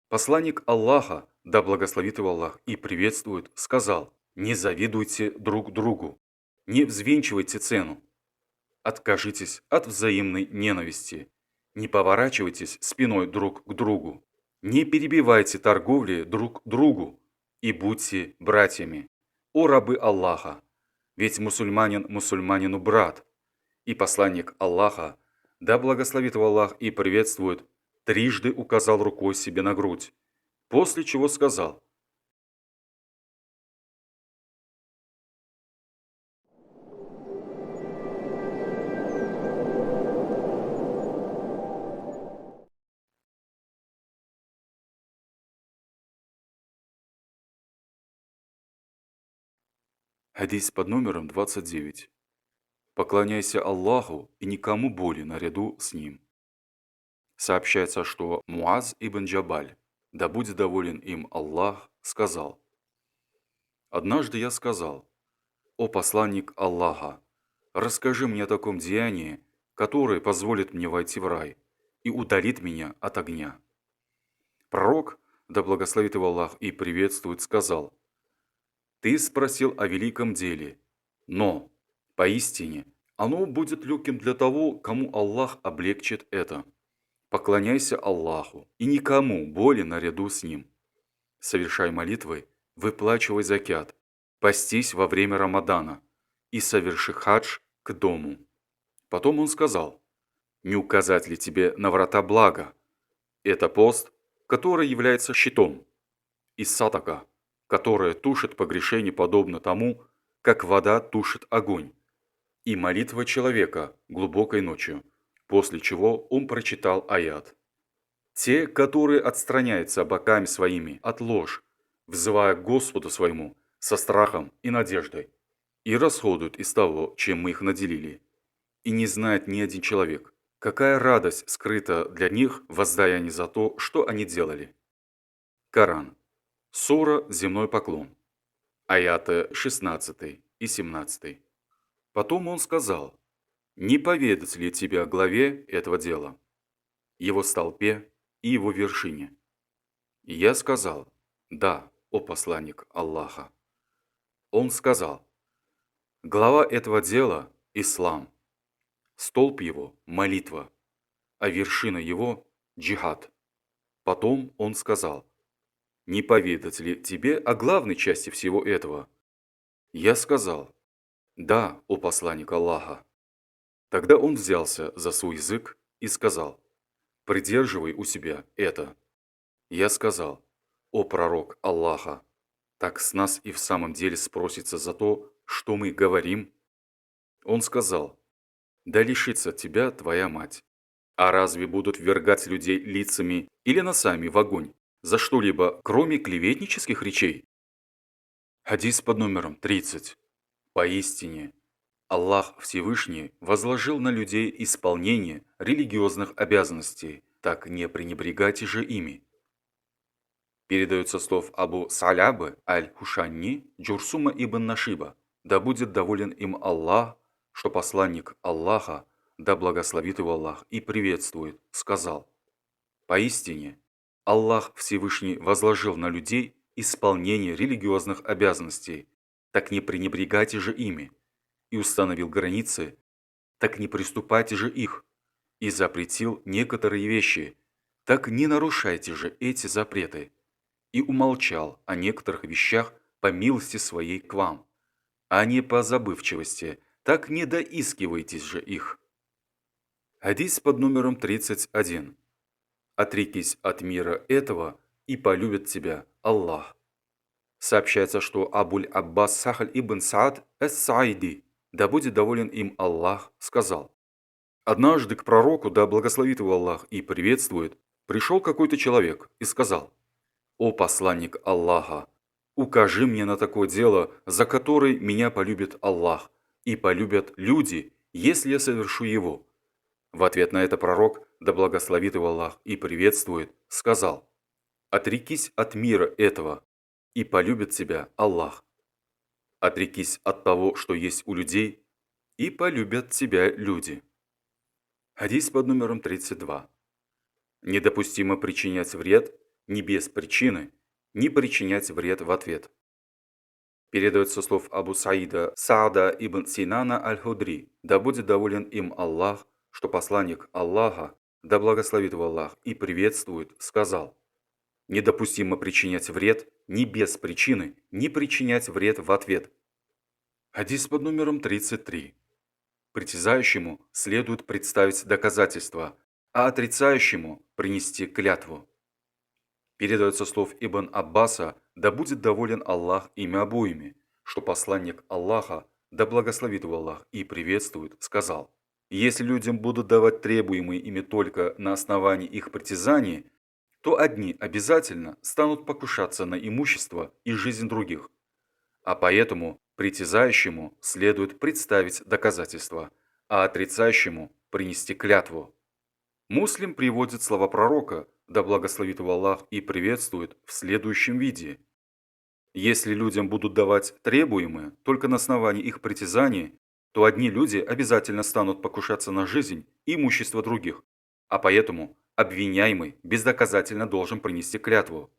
Посланник Аллаха, да благословит его Аллах и приветствует, сказал: «Не завидуйте друг другу, не взвинчивайте цену, откажитесь от взаимной ненависти, не поворачивайтесь спиной друг к другу, не перебивайте торговли друг другу и будьте братьями, о рабы Аллаха, ведь мусульманин мусульманину брат». И посланник Аллаха, да благословит его Аллах и приветствует, трижды указал рукой себе на грудь, после чего сказал: Хадис под номером 29. Поклоняйся Аллаху и никому боли наряду с Ним. Сообщается, что Муаз ибн Джабаль, да будет доволен им Аллах, сказал: «Однажды я сказал: о посланник Аллаха, расскажи мне о таком деянии, которое позволит мне войти в рай и удалит меня от огня». Пророк, да благословит его Аллах и приветствует, сказал: «Ты спросил о великом деле, но, поистине, оно будет легким для того, кому Аллах облегчит это. Поклоняйся Аллаху и никому боли наряду с Ним. Совершай молитвы, выплачивай закят, постись во время Рамадана и соверши хадж к дому». Потом он сказал: «Не указать ли тебе на врата блага? Это пост, который является щитом, и сатака, которая тушит погрешение подобно тому, как вода тушит огонь, и молитва человека глубокой ночью», после чего он прочитал аят. «Те, которые отстраняются боками своими от ложь, взывая к Господу своему со страхом и надеждой, и расходуют из того, чем мы их наделили. И не знает ни один человек, какая радость скрыта для них в воздаянии за то, что они делали». Коран. Сура «Земной поклон». Аяты 16 и 17. Потом он сказал: «Не поведать ли тебе о главе этого дела, его столпе и его вершине?» И я сказал: «Да, о посланник Аллаха». Он сказал: «Глава этого дела – ислам, столб его – молитва, а вершина его – джихад». Потом он сказал: «Не поведать ли тебе о главной части всего этого?» Я сказал: «Да, о посланник Аллаха». Тогда он взялся за свой язык и сказал: «Придерживай у себя это». Я сказал: «О пророк Аллаха, так с нас и в самом деле спросится за то, что мы говорим?» Он сказал: «Да лишится тебя твоя мать. А разве будут ввергать людей лицами или носами в огонь за что-либо, кроме клеветнических речей?» Хадис под номером 30. Поистине, Аллах Всевышний возложил на людей исполнение религиозных обязанностей, так не пренебрегайте же ими. Передается слов Абу Салябы аль-Хушанни Джурсума ибн Нашиба, да будет доволен им Аллах, что посланник Аллаха, да благословит его Аллах и приветствует, сказал: «Поистине, Аллах Всевышний возложил на людей исполнение религиозных обязанностей, так не пренебрегайте же ими, и установил границы, так не приступайте же их, и запретил некоторые вещи, так не нарушайте же эти запреты, и умолчал о некоторых вещах по милости своей к вам, а не по забывчивости, так не доискивайтесь же их». Хадис под номером 31. «Отрекись от мира этого, и полюбит тебя Аллах». Сообщается, что Абуль-Аббас Сахаль ибн Саад эс-Саиди, да будет доволен им Аллах, сказал: «Однажды к пророку, да благословит его Аллах и приветствует, пришел какой-то человек и сказал: о посланник Аллаха, укажи мне на такое дело, за которое меня полюбит Аллах, и полюбят люди, если я совершу его». В ответ на это пророк, да благословит его Аллах и приветствует, сказал: «Отрекись от мира этого, и полюбит тебя Аллах. Отрекись от того, что есть у людей, и полюбят тебя люди». Хадис под номером 32. Недопустимо причинять вред ни без причины, ни причинять вред в ответ. Передается со слов Абу Саида Саада ибн Синана аль-Худри, да будет доволен им Аллах, что посланник Аллаха, да благословит его Аллах и приветствует, сказал: недопустимо причинять вред ни без причины, ни причинять вред в ответ. Хадис под номером 33. Притязающему следует представить доказательства, а отрицающему принести клятву. Передается со слов Ибн Аббаса, да будет доволен Аллах ими обоими, что посланник Аллаха, да благословит его Аллах и приветствует, сказал: если людям будут давать требуемые ими только на основании их притязаний, то одни обязательно станут покушаться на имущество и жизнь других. А поэтому притязающему следует представить доказательства, а отрицающему принести клятву. Муслим приводит слова пророка, да благословит его Аллах и приветствует, в следующем виде: если людям будут давать требуемое только на основании их притязаний, то одни люди обязательно станут покушаться на жизнь и имущество других, а поэтому обвиняемый бездоказательно должен принести клятву.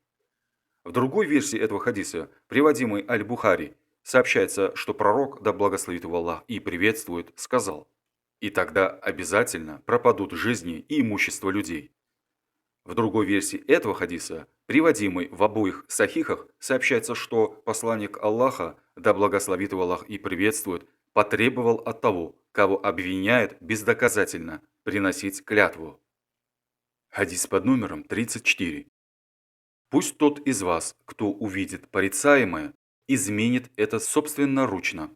В другой версии этого хадиса, приводимой Аль-Бухари, сообщается, что пророк, да благословит его Аллах и приветствует, сказал: и тогда обязательно пропадут жизни и имущество людей. В другой версии этого хадиса, приводимой в обоих сахихах, сообщается, что посланник Аллаха, да благословит его Аллах и приветствует, потребовал от того, кого обвиняют бездоказательно, приносить клятву. Хадис под номером 34. Пусть тот из вас, кто увидит порицаемое, изменит это собственноручно.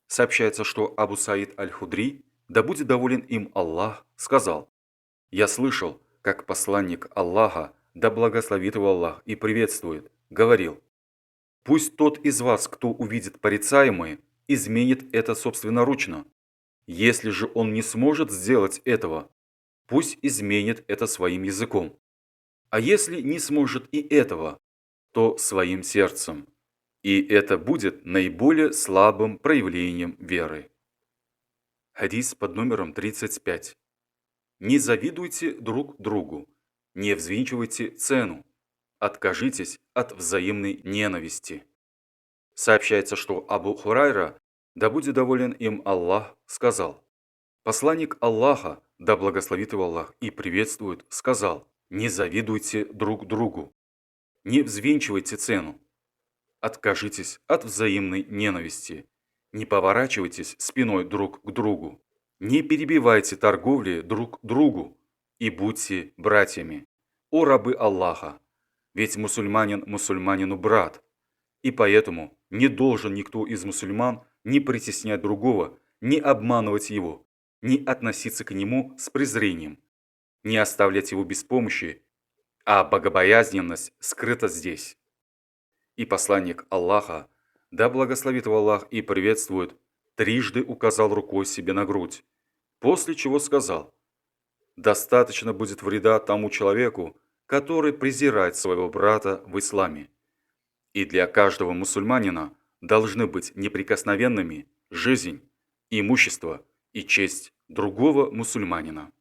Сообщается, что Абу Саид аль-Худри, да будет доволен им Аллах, сказал: я слышал, как посланник Аллаха, да благословит его Аллах и приветствует, говорил: пусть тот из вас, кто увидит порицаемое, изменит это собственноручно. Если же он не сможет сделать этого, пусть изменит это своим языком. А если не сможет и этого, то своим сердцем. И это будет наиболее слабым проявлением веры. Хадис под номером 35. Не завидуйте друг другу, не взвинчивайте цену, откажитесь от взаимной ненависти. Сообщается, что Абу Хурайра, да будет доволен им Аллах, сказал: посланник Аллаха, да благословит его Аллах и приветствует, сказал: не завидуйте друг другу, не взвинчивайте цену, откажитесь от взаимной ненависти, не поворачивайтесь спиной друг к другу, не перебивайте торговли друг другу и будьте братьями, о рабы Аллаха, ведь мусульманин мусульманину брат, и поэтому не должен никто из мусульман ни притеснять другого, ни обманывать его, ни относиться к нему с презрением, не оставлять его без помощи, а богобоязненность скрыта здесь. И посланник Аллаха, да благословит его Аллах и приветствует, трижды указал рукой себе на грудь, после чего сказал: достаточно будет вреда тому человеку, который презирает своего брата в исламе. И для каждого мусульманина должны быть неприкосновенными жизнь, имущество и честь другого мусульманина.